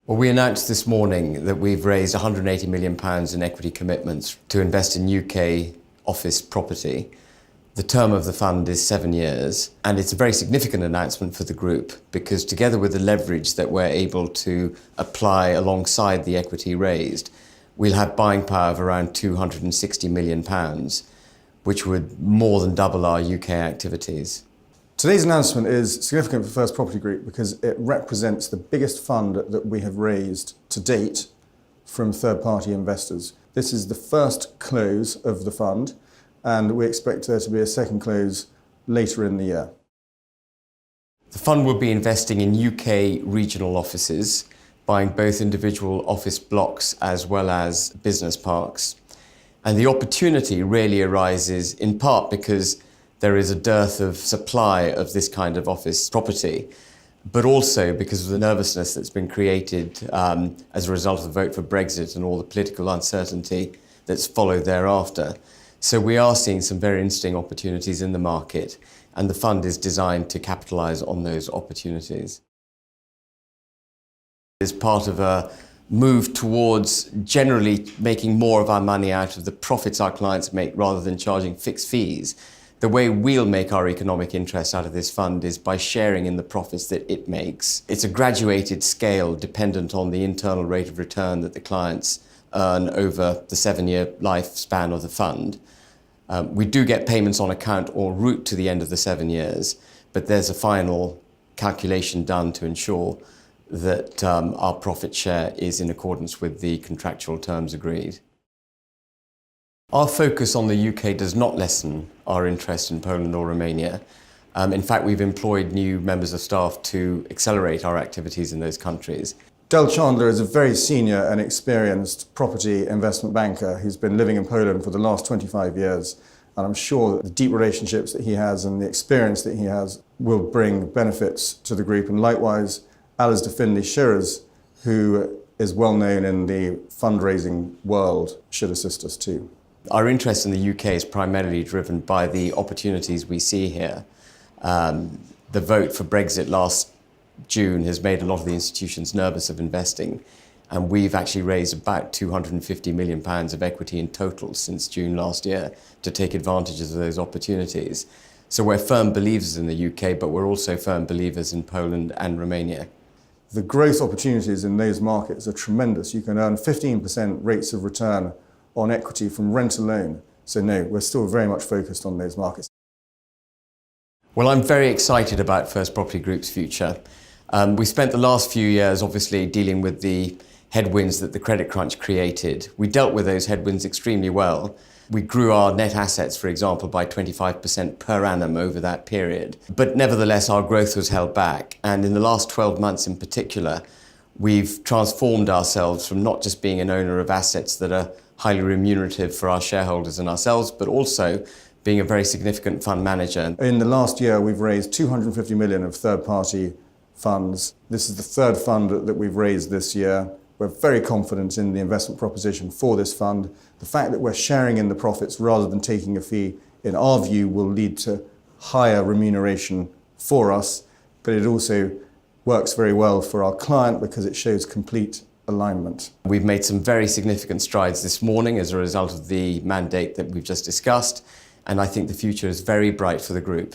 Well, we announced this morning that we've raised £180 million in equity commitments to invest in UK office property. The term of the fund is 7 years, and it's a very significant announcement for the group because together with the leverage that we're able to apply alongside the equity raised, we'll have buying power of around £260 million, which would more than double our UK activities. Today's announcement is significant for First Property Group because it represents the biggest fund that we have raised to date from third-party investors. This is the first close of the fund, and we expect there to be a second close later in the year. The fund will be investing in UK regional offices, buying both individual office blocks as well as business parks. And the opportunity really arises in part because there is a dearth of supply of this kind of office property, but also because of the nervousness that's been created as a result of the vote for Brexit and all the political uncertainty that's followed thereafter. So we are seeing some very interesting opportunities in the market, and the fund is designed to capitalise on those opportunities. As part of a move towards generally making more of our money out of the profits our clients make rather than charging fixed fees, the way we'll make our economic interest out of this fund is by sharing in the profits that it makes. It's a graduated scale dependent on the internal rate of return that the clients earn over the 7-year lifespan of the fund. We do get payments on account or route to the end of the 7 years, but there's a final calculation done to ensure that our profit share is in accordance with the contractual terms agreed. Our focus on the UK does not lessen our interest in Poland or Romania. In fact, we've employed new members of staff to accelerate our activities in those countries. Del Chandler is a very senior and experienced property investment banker who's been living in Poland for the last 25 years. And I'm sure that the deep relationships that he has and the experience that he has will bring benefits to the group. And likewise, Alistair Finlay-Shearers, who is well known in the fundraising world, should assist us too. Our interest in the UK is primarily driven by the opportunities we see here. The vote for Brexit last June has made a lot of the institutions nervous of investing, and we've actually raised about £250 million of equity in total since June last year to take advantage of those opportunities. So we're firm believers in the UK, but we're also firm believers in Poland and Romania. The growth opportunities in those markets are tremendous. You can earn 15% rates of return on equity from rent alone. So no, we're still very much focused on those markets. Well, I'm very excited about First Property Group's future. We spent the last few years obviously dealing with the headwinds that the credit crunch created. We dealt with those headwinds extremely well. We grew our net assets, for example, by 25% per annum over that period. But nevertheless, our growth was held back. And in the last 12 months in particular, we've transformed ourselves from not just being an owner of assets that are highly remunerative for our shareholders and ourselves, but also being a very significant fund manager. In the last year, we've raised $250 million of third-party funds. This is the third fund that we've raised this year. We're very confident in the investment proposition for this fund. The fact that we're sharing in the profits rather than taking a fee, in our view, will lead to higher remuneration for us, but it also works very well for our client because it shows complete alignment. We've made some very significant strides this morning as a result of the mandate that we've just discussed, and I think the future is very bright for the group.